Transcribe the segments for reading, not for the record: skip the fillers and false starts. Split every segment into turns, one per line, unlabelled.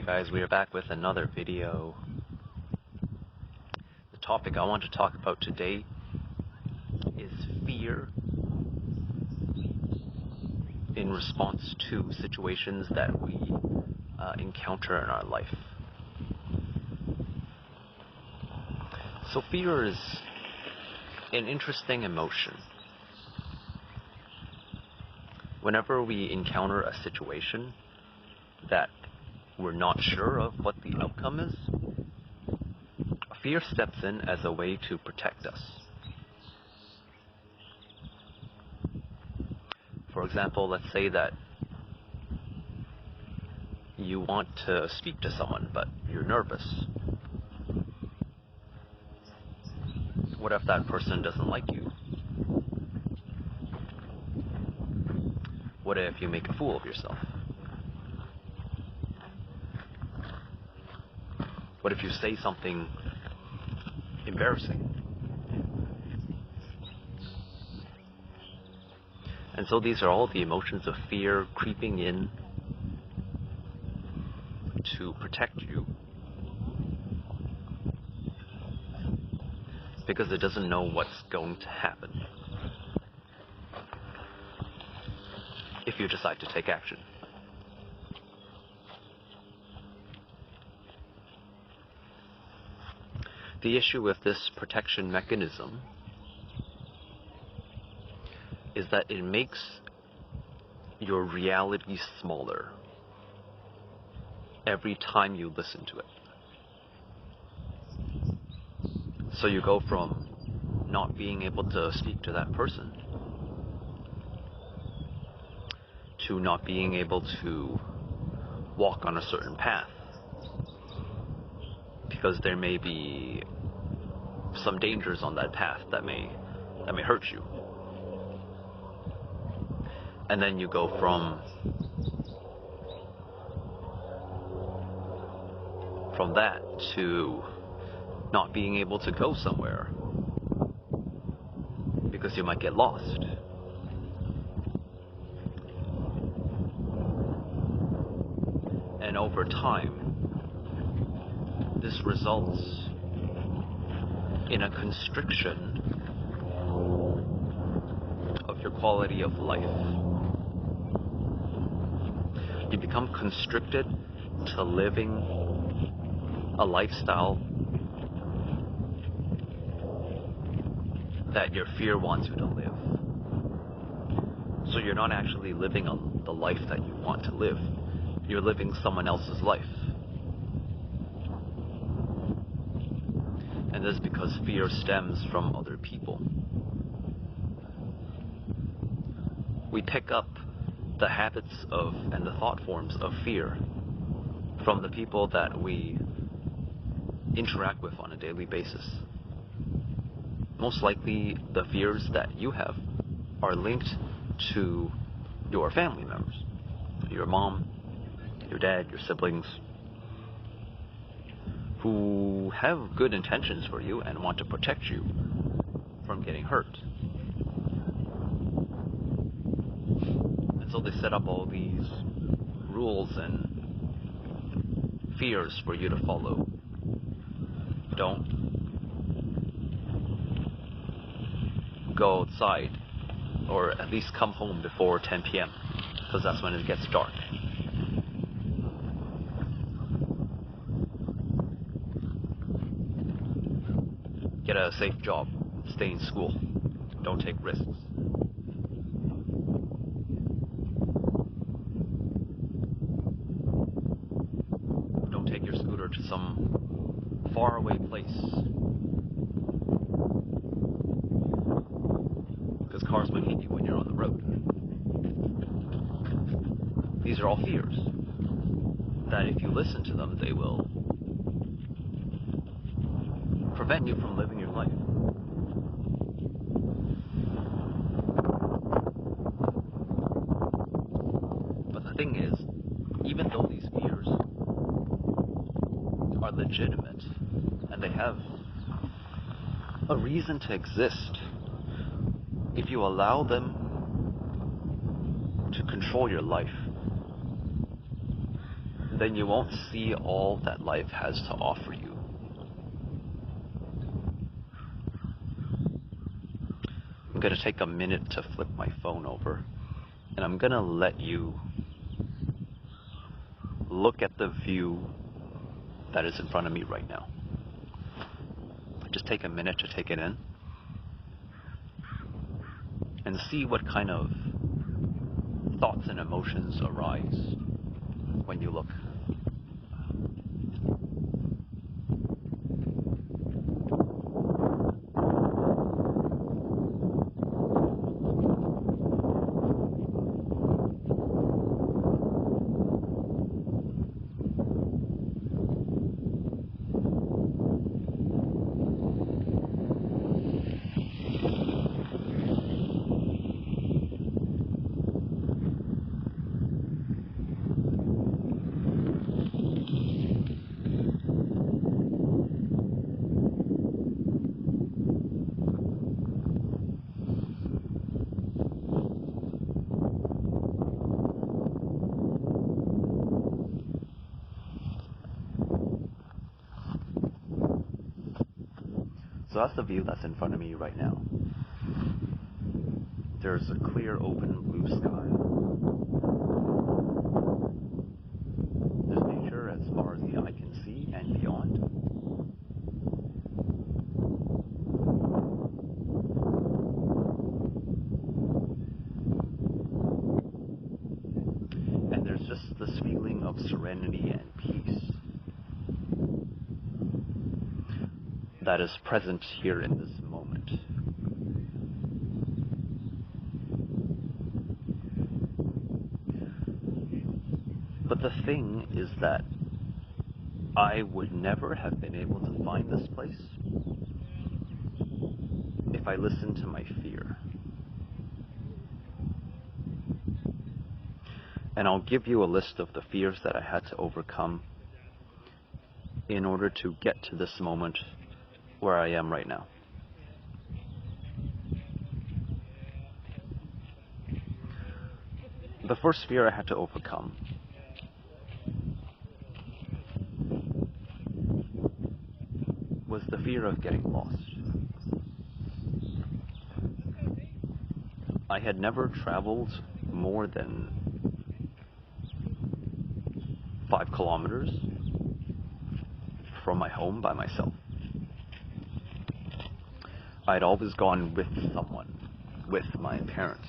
Guys, we are back with another video. The topic I want to talk about today is fear in response to situations that we encounter in our life. So fear is an interesting emotion. Whenever we encounter a situation that we're not sure of what the outcome is, fear steps in as a way to protect us. For example, let's say that you want to speak to someone, but you're nervous. What if that person doesn't like you? What if you make a fool of yourself? What if you say something embarrassing? And so these are all the emotions of fear creeping in to protect you, because it doesn't know what's going to happen if you decide to take action. The issue with this protection mechanism is that it makes your reality smaller every time you listen to it. So you go from not being able to speak to that person to not being able to walk on a certain path, because there may be some dangers on that path that may hurt you. And then you go from that to not being able to go somewhere because you might get lost. And over time, this results in a constriction of your quality of life. You become constricted to living a lifestyle that your fear wants you to live. So you're not actually living the life that you want to live. You're living someone else's life. And this is because fear stems from other people. We pick up the habits of and the thought forms of fear from the people that we interact with on a daily basis. Most likely the fears that you have are linked to your family members, your mom, your dad, your siblings, who have good intentions for you and want to protect you from getting hurt. And so they set up all these rules and fears for you to follow. Don't go outside, or at least come home before 10 p.m. because that's when it gets dark. Get a safe job, stay in school, don't take risks. Don't take your scooter to some faraway place, because cars might hit you when you're on the road. These are all fears that if you listen to them, they will prevent you from living your life. But the thing is, even though these fears are legitimate and they have a reason to exist, if you allow them to control your life, then you won't see all that life has to offer you. I'm going to take a minute to flip my phone over, and I'm going to let you look at the view that is in front of me right now. Just take a minute to take it in and see what kind of thoughts and emotions arise when you look. So that's the view that's in front of me right now. There's a clear, open blue sky. There's nature as far as the eye can see and beyond. And there's just this feeling of serenity and peace that is present here in this moment. But the thing is that I would never have been able to find this place if I listened to my fear. And I'll give you a list of the fears that I had to overcome in order to get to this moment where I am right now. The first fear I had to overcome was the fear of getting lost. I had never traveled more than 5 kilometers from my home by myself. I'd always gone with someone, with my parents.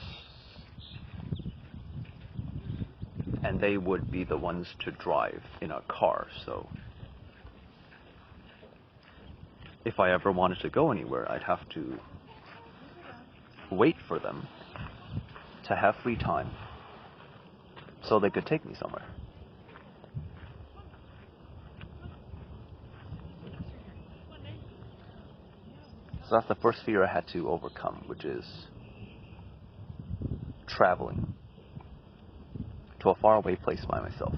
And they would be the ones to drive in a car, so if I ever wanted to go anywhere, I'd have to wait for them to have free time so they could take me somewhere. So that's the first fear I had to overcome, which is traveling to a faraway place by myself.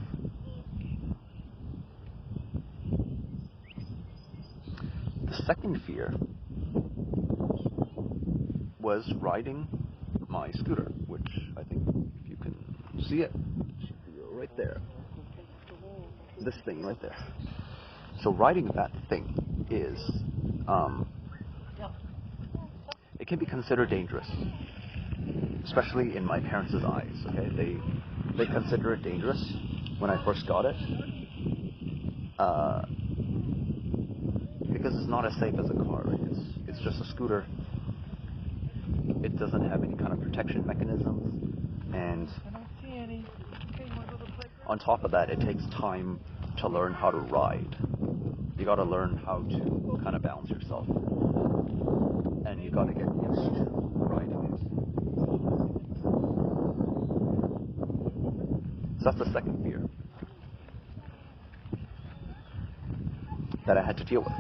The second fear was riding my scooter, which I think if you can see it, should be right there. This thing right there. So riding that thing is, it can be considered dangerous, especially in my parents' eyes. Okay, they consider it dangerous when I first got it, because it's not as safe as a car. Right? It's just a scooter. It doesn't have any kind of protection mechanisms, and on top of that, it takes time to learn how to ride. You got to learn how to kind of balance yourself, and you got to get used to riding it. So that's the second fear that I had to deal with.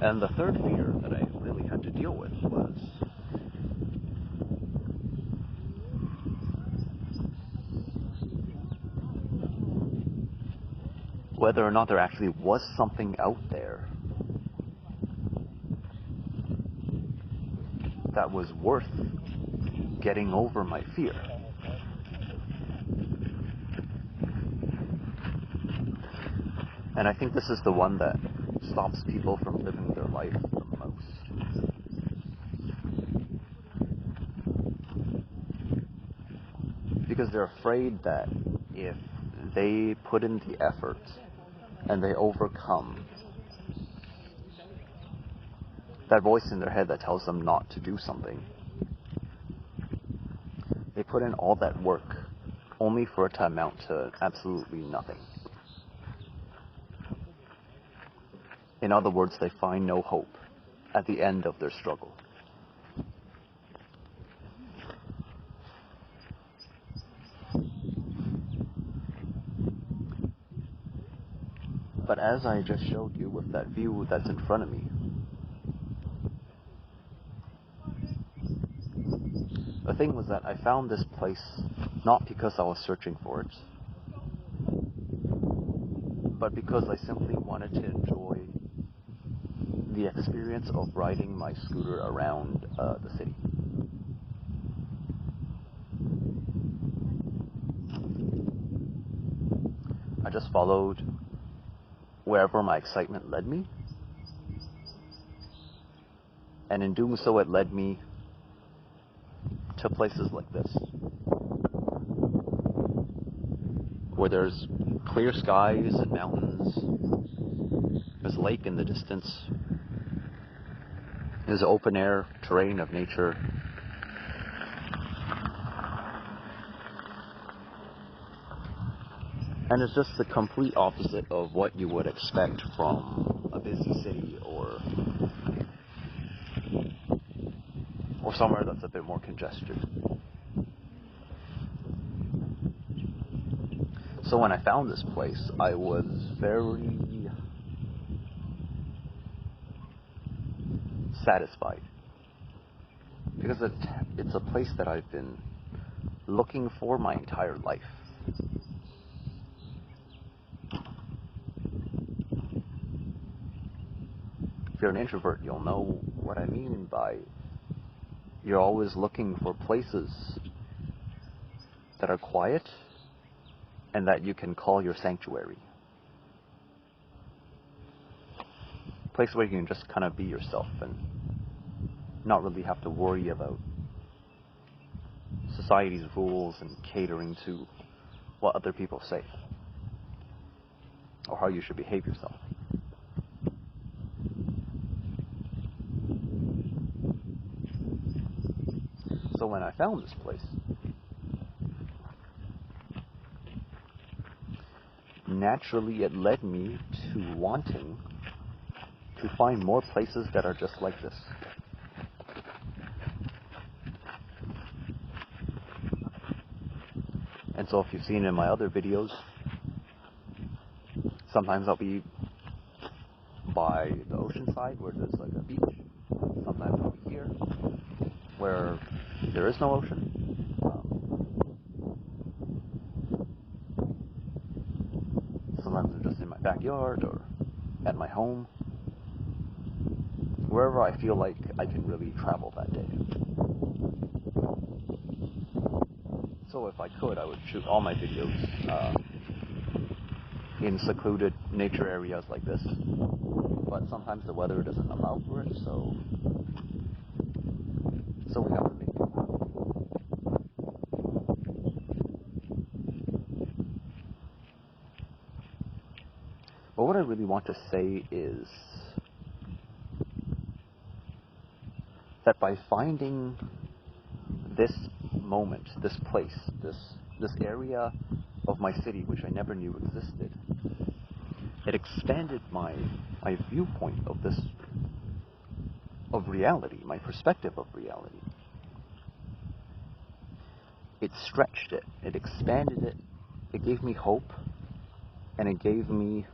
And the third fear that I really had to deal with was whether or not there actually was something out there that was worth getting over my fear. And I think this is the one that stops people from living their life the most. Because they're afraid that if they put in the effort and they overcome that voice in their head that tells them not to do something, they put in all that work only for it to amount to absolutely nothing. In other words, they find no hope at the end of their struggle. But as I just showed you with that view that's in front of me, the thing was that I found this place not because I was searching for it, but because I simply wanted to enjoy the experience of riding my scooter around the city. I just followed wherever my excitement led me, and in doing so it led me to places like this, where there's clear skies and mountains, there's a lake in the distance, there's open air terrain of nature, and it's just the complete opposite of what you would expect from a busy city or somewhere that's a bit more congested. So when I found this place, I was very satisfied, because it's a place that I've been looking for my entire life. If you're an introvert, you'll know what I mean by you're always looking for places that are quiet and that you can call your sanctuary. A place where you can just kind of be yourself and not really have to worry about society's rules and catering to what other people say or how you should behave yourself. So when I found this place, naturally it led me to wanting to find more places that are just like this. And so if you've seen in my other videos, sometimes I'll be by the ocean side where there's like a beach. Sometimes I'll be here where there is no ocean. Sometimes I'm just in my backyard or at my home. Wherever I feel like I can really travel that day. So if I could, I would shoot all my videos in secluded nature areas like this. But sometimes the weather doesn't allow for it, so we have to make it. But what I really want to say is that by finding this moment, this place, this area of my city which I never knew existed, it expanded my viewpoint of reality, my perspective of reality. It stretched it, it expanded it, it gave me hope, and it gave me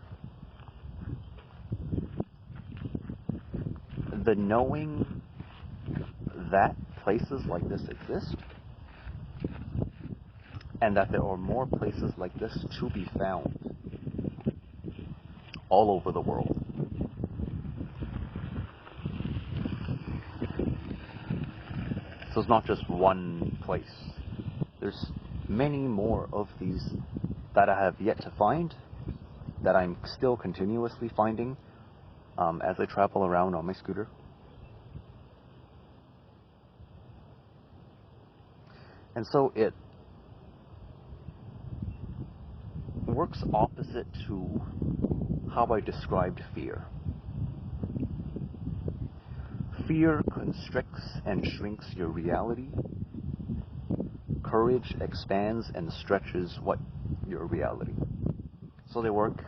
the knowing that places like this exist, and that there are more places like this to be found all over the world. So it's not just one place. There's many more of these that I have yet to find, that I'm still continuously finding as I travel around on my scooter. And so it works opposite to how I described fear. Fear constricts and shrinks your reality. Courage expands and stretches what your reality. So they work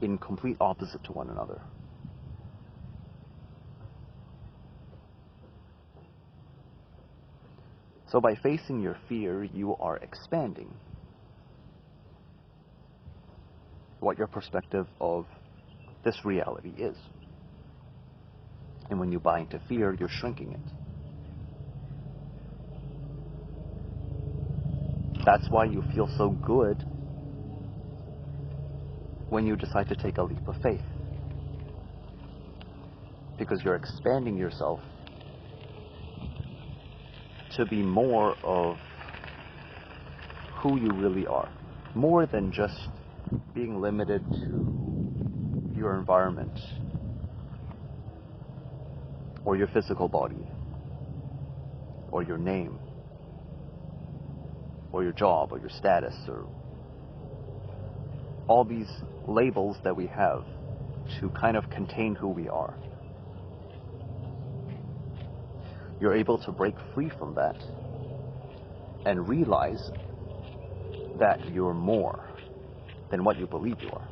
in complete opposite to one another. So by facing your fear, you are expanding what your perspective of this reality is. And when you buy into fear, you're shrinking it. That's why you feel so good when you decide to take a leap of faith. Because you're expanding yourself to be more of who you really are. More than just being limited to your environment or your physical body or your name or your job or your status or all these labels that we have to kind of contain who we are. You're able to break free from that and realize that you're more than what you believe you are.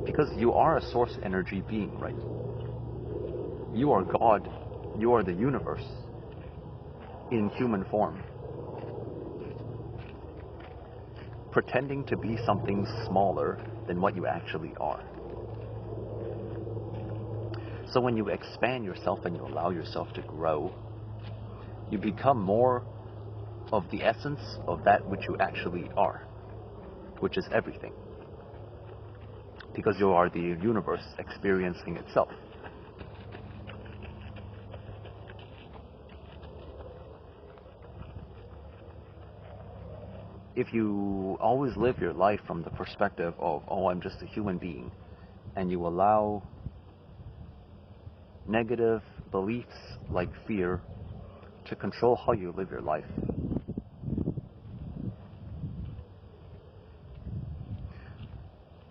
Because you are a source energy being, right? You are God. You are the universe in human form. Pretending to be something smaller than what you actually are. So when you expand yourself and you allow yourself to grow, you become more of the essence of that which you actually are, which is everything. Because you are the universe experiencing itself. If you always live your life from the perspective of, oh, I'm just a human being, and you allow negative beliefs like fear to control how you live your life,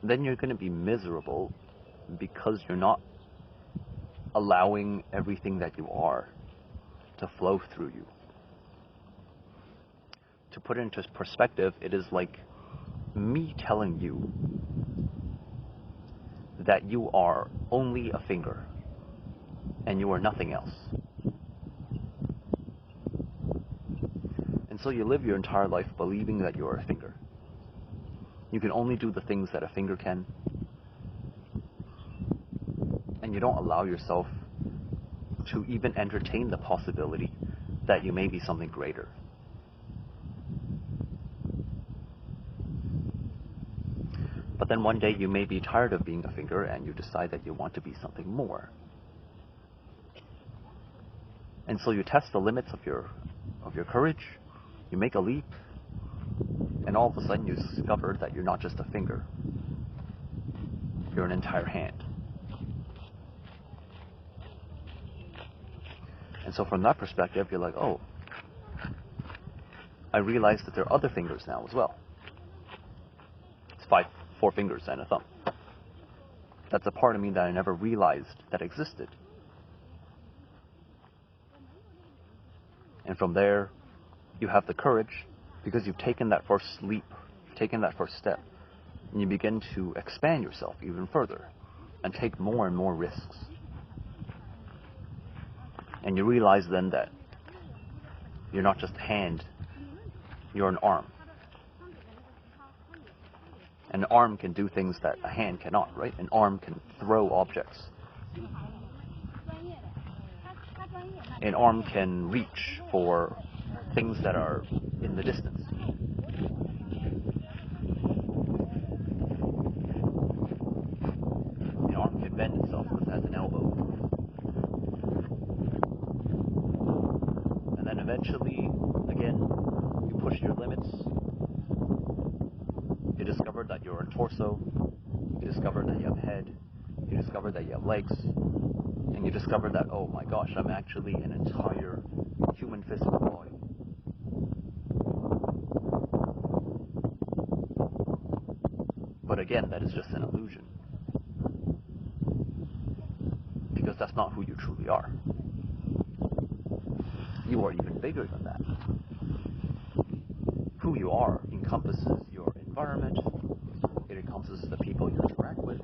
then you're going to be miserable because you're not allowing everything that you are to flow through you. To put it into perspective, it is like me telling you that you are only a finger and you are nothing else. And so you live your entire life believing that you are a finger. You can only do the things that a finger can. And you don't allow yourself to even entertain the possibility that you may be something greater. But then one day you may be tired of being a finger and you decide that you want to be something more. And so you test the limits of your courage, you make a leap, and all of a sudden you discover that you're not just a finger. You're an entire hand. And so from that perspective, you're like, oh, I realize that there are other fingers now as well. It's 4 fingers and a thumb. That's a part of me that I never realized that existed. And from there, you have the courage, because you've taken that first leap, you've taken that first step, and you begin to expand yourself even further and take more and more risks. And you realize then that you're not just a hand, you're an arm. An arm can do things that a hand cannot, right? An arm can throw objects. An arm can reach for things that are in the distance. The arm can bend itself as an elbow. And then eventually, again, you push your limits. You discover that you're a torso. You discover that you have a head. You discover that you have legs. And you discover that, oh my gosh, I'm actually an entire human physical body. But again, that is just an illusion. Because that's not who you truly are. You are even bigger than that. Who you are encompasses your environment, it encompasses the people you interact with,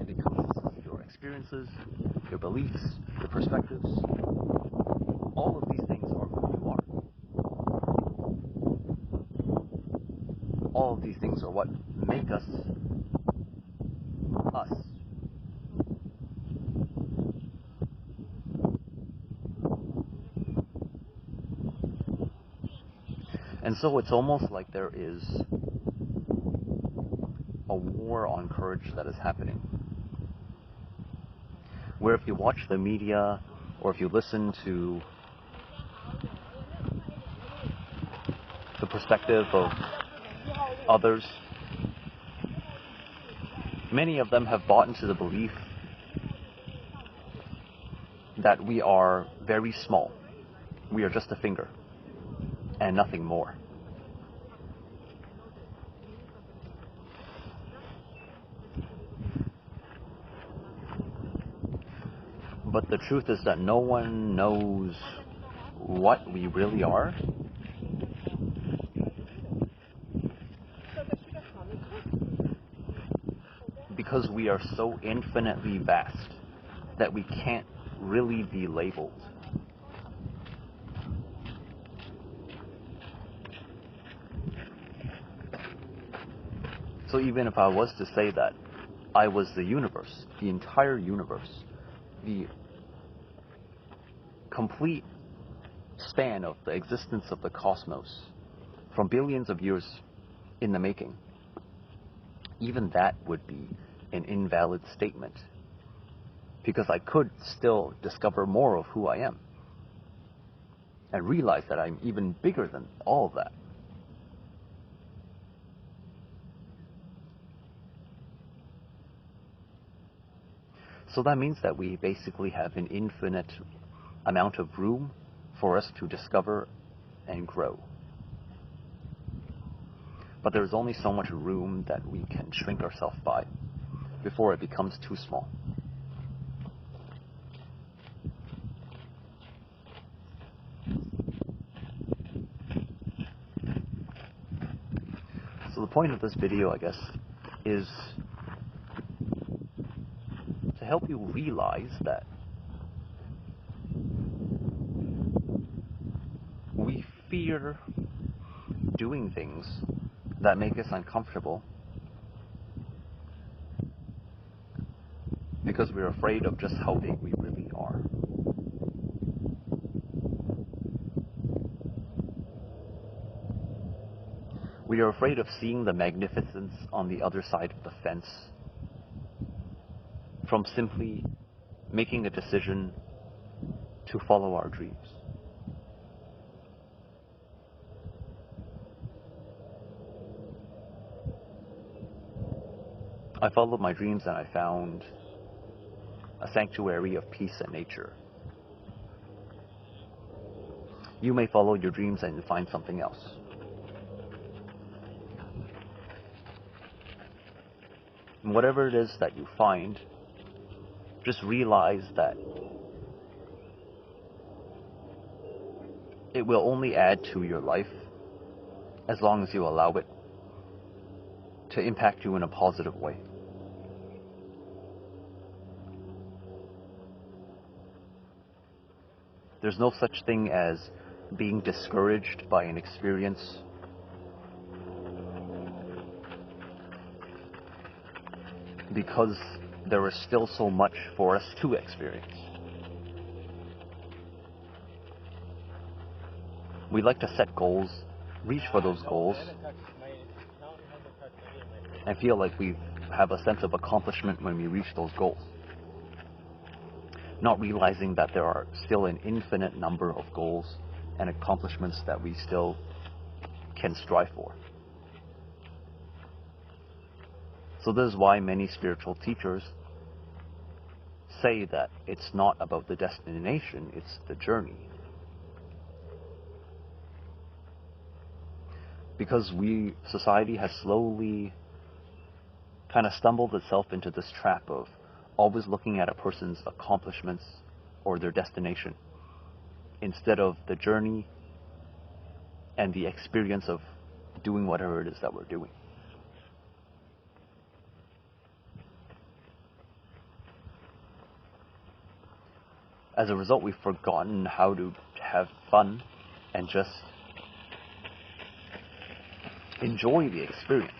it encompasses your experiences, your beliefs, your perspectives. All of these things are who you are. All of these things are what make us us. And so it's almost like there is a war on courage that is happening. Where if you watch the media, or if you listen to the perspective of others, many of them have bought into the belief that we are very small. We are just a finger and nothing more. But the truth is that no one knows what we really are. Because we are so infinitely vast that we can't really be labeled. So even if I was to say that I was the universe, the entire universe, the complete span of the existence of the cosmos, from billions of years in the making, even that would be an invalid statement, because I could still discover more of who I am and realize that I'm even bigger than all of that. So that means that we basically have an infinite amount of room for us to discover and grow. But there's only so much room that we can shrink ourselves by before it becomes too small. So the point of this video, I guess, is to help you realize that we fear doing things that make us uncomfortable because we're afraid of just how big we really are. We are afraid of seeing the magnificence on the other side of the fence from simply making a decision to follow our dreams. I followed my dreams and I found a sanctuary of peace and nature. You may follow your dreams and find something else. And whatever it is that you find, just realize that it will only add to your life as long as you allow it to impact you in a positive way. There's no such thing as being discouraged by an experience because there is still so much for us to experience. We like to set goals reach for those goals and feel like we have a sense of accomplishment when we reach those goals, not realizing that there are still an infinite number of goals and accomplishments that we still can strive for. So this is why many spiritual teachers say that it's not about the destination, it's the journey. Because society has slowly kind of stumbled itself into this trap of always looking at a person's accomplishments or their destination instead of the journey and the experience of doing whatever it is that we're doing. As a result, we've forgotten how to have fun and just enjoy the experience.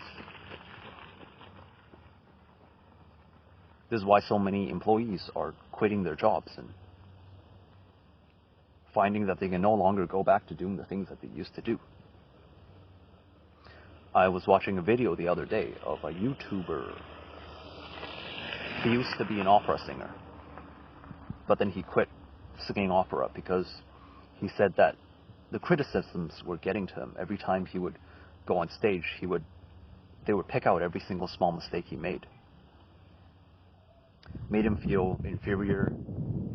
This is why so many employees are quitting their jobs and finding that they can no longer go back to doing the things that they used to do. I was watching a video the other day of a YouTuber. He used to be an opera singer, but then he quit singing opera because he said that the criticisms were getting to him. Every time he would go on stage, they would pick out every single small mistake he made. Made him feel inferior,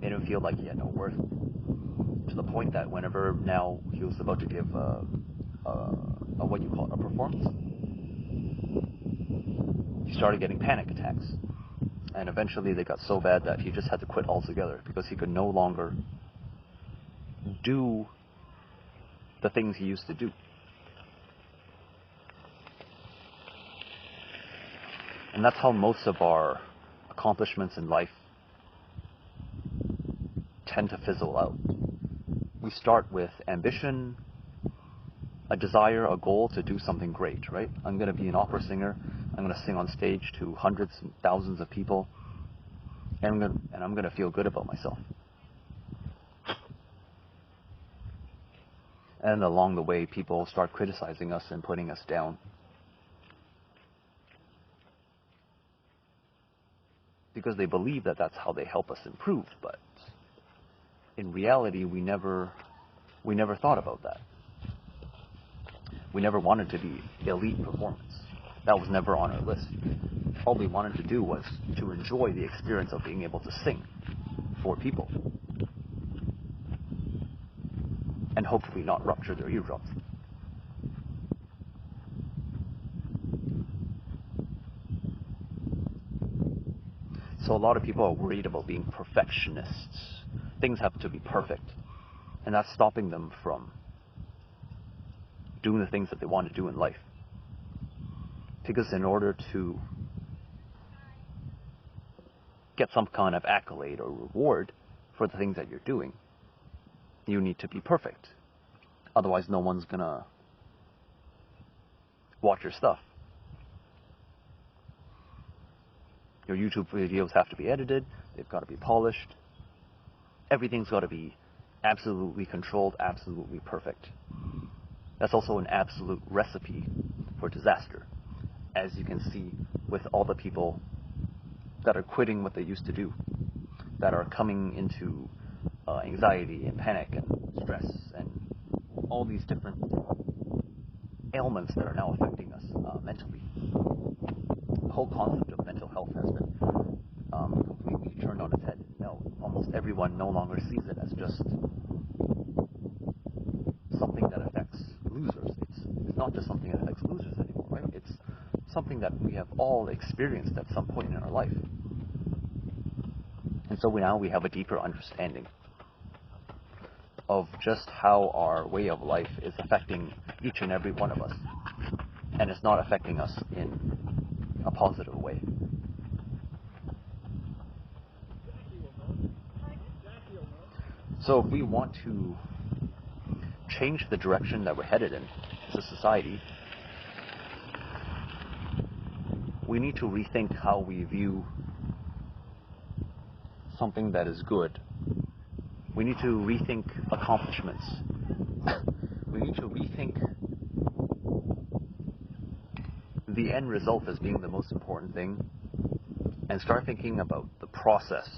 made him feel like he had no worth, to the point that whenever now he was about to give a performance, he started getting panic attacks. And eventually they got so bad that he just had to quit altogether because he could no longer do the things he used to do. And that's how most of our accomplishments in life tend to fizzle out. We start with ambition, a desire, a goal to do something great, right? I'm going to be an opera singer. I'm going to sing on stage to hundreds and thousands of people, and I'm going to feel good about myself. And along the way, people start criticizing us and putting us down. Because they believe that that's how they help us improve, but in reality, we never thought about that. We never wanted to be elite performance. That was never on our list. All we wanted to do was to enjoy the experience of being able to sing for people and hopefully not rupture their eardrums. So a lot of people are worried about being perfectionists. Things have to be perfect, and that's stopping them from doing the things that they want to do in life. Because in order to get some kind of accolade or reward for the things that you're doing, you need to be perfect. Otherwise, no one's gonna watch your stuff. Your YouTube videos have to be edited, they've got to be polished. Everything's got to be absolutely controlled, absolutely perfect. That's also an absolute recipe for disaster, as you can see with all the people that are quitting what they used to do, that are coming into anxiety and panic and stress and all these different ailments that are now affecting us mentally. The whole concept of mental health has been completely turned on its head. Now, almost everyone no longer sees it as just something that affects losers. It's not just something that affects losers anymore, right? It's something that we have all experienced at some point in our life. And so now we have a deeper understanding of just how our way of life is affecting each and every one of us. And it's not affecting us in a positive way. So if we want to change the direction that we're headed in as a society, we need to rethink how we view something that is good. We need to rethink accomplishments. We need to rethink the end result as being the most important thing, and start thinking about the process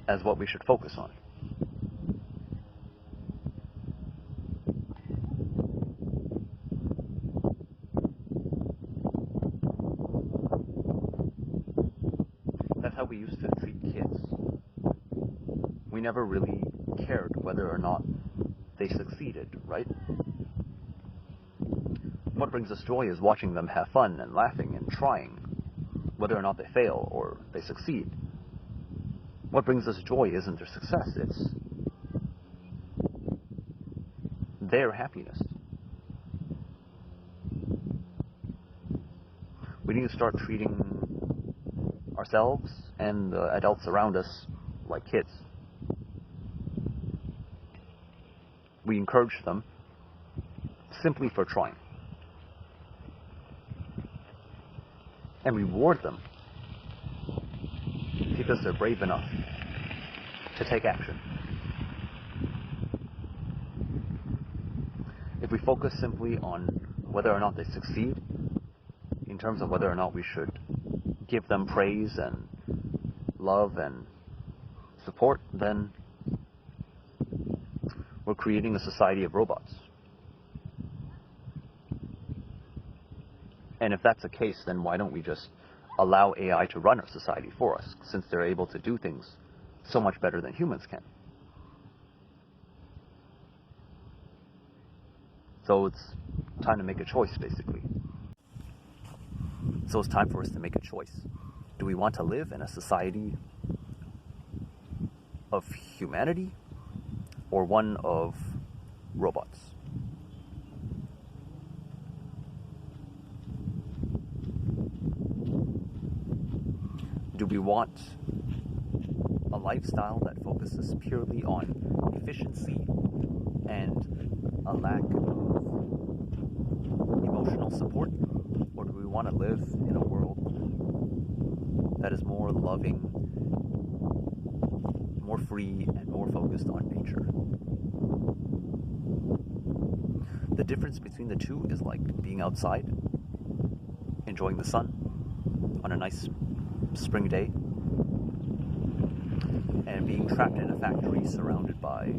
as what we should focus on. That's how we used to treat kids. We never really cared whether or not they succeeded, right? What brings us joy is watching them have fun and laughing and trying, whether or not they fail or they succeed. What brings us joy isn't their success, it's their happiness. We need to start treating ourselves and the adults around us like kids. We encourage them simply for trying, and reward them because they're brave enough to take action. If we focus simply on whether or not they succeed, in terms of whether or not we should give them praise and love and support, then we're creating a society of robots. And if that's the case, then why don't we just allow AI to run our society for us, since they're able to do things so much better than humans can? So it's time to make a choice, basically. So it's time for us to make a choice. Do we want to live in a society of humanity or one of robots? Do we want a lifestyle that focuses purely on efficiency and a lack of emotional support? Or do we want to live in a world that is more loving, more free, and more focused on nature? The difference between the two is like being outside, enjoying the sun on a nice spring day, and being trapped in a factory surrounded by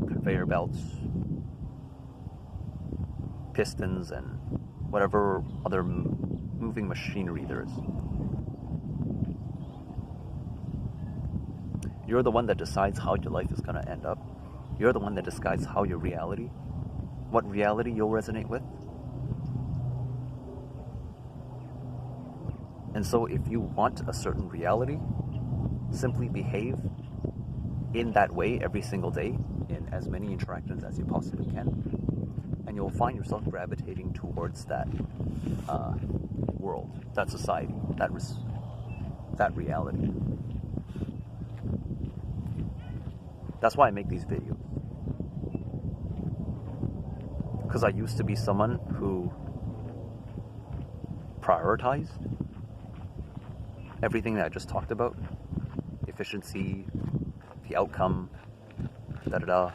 conveyor belts, pistons, and whatever other moving machinery there is. You're the one that decides how your life is going to end up. You're the one that decides how your reality, what reality you'll resonate with. And so if you want a certain reality, simply behave in that way every single day in as many interactions as you possibly can, and you'll find yourself gravitating towards that world, that society, that reality. That's why I make these videos. Because I used to be someone who prioritized everything that I just talked about, efficiency, the outcome, da-da-da.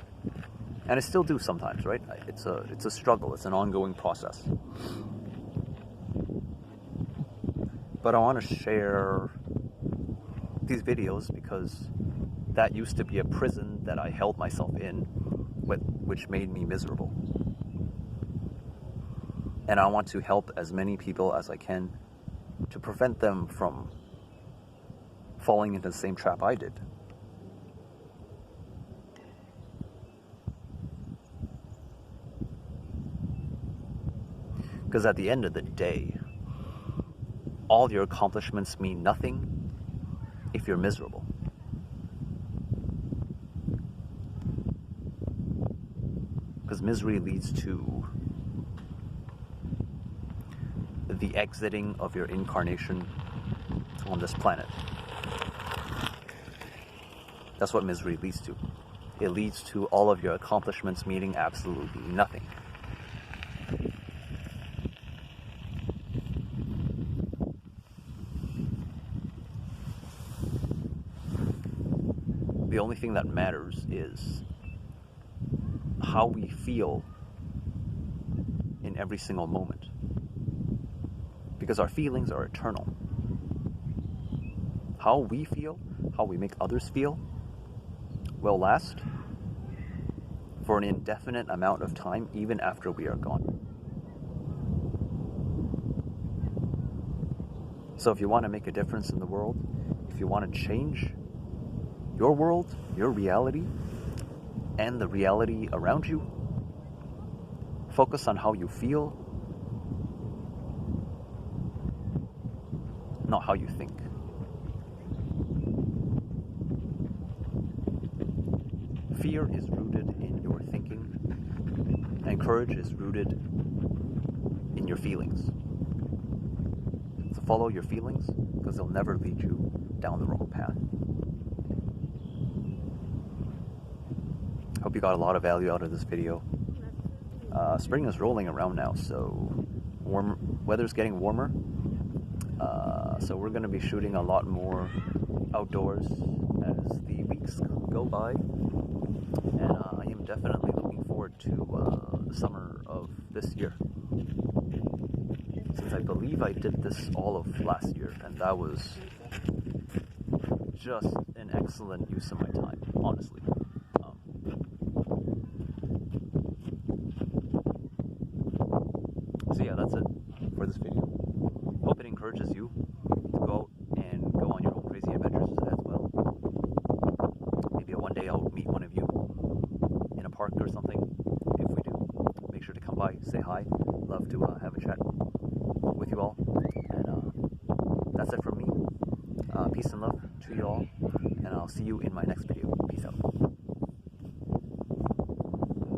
And I still do sometimes, right? It's a struggle, it's an ongoing process. But I want to share these videos because that used to be a prison that I held myself in, which made me miserable. And I want to help as many people as I can to prevent them from falling into the same trap I did. Because at the end of the day, all your accomplishments mean nothing if you're miserable. Because misery leads to the exiting of your incarnation on this planet. That's what misery leads to. It leads to all of your accomplishments meaning absolutely nothing. The only thing that matters is how we feel in every single moment. Because our feelings are eternal. How we feel, how we make others feel, will last for an indefinite amount of time, even after we are gone. So if you want to make a difference in the world, if you want to change your world, your reality, and the reality around you, focus on how you feel, not how you think. Fear is rooted in your thinking, and courage is rooted in your feelings. So follow your feelings, because they'll never lead you down the wrong path. Hope you got a lot of value out of this video. Spring is rolling around now, so weather's getting warmer. So we're going to be shooting a lot more outdoors as the weeks go by. And I am definitely looking forward to the summer of this year. Since I believe I did this all of last year, and that was just an excellent use of my time, honestly. So yeah, that's it for this video. Hope it encourages you to go out and go on your own crazy adventures as well. Maybe one day I'll meet one of you in a park or something. If we do, make sure to come by, say hi. Love to have a chat with you all. And that's it from me. Peace and love to you all, and I'll see you in my next video. Peace out.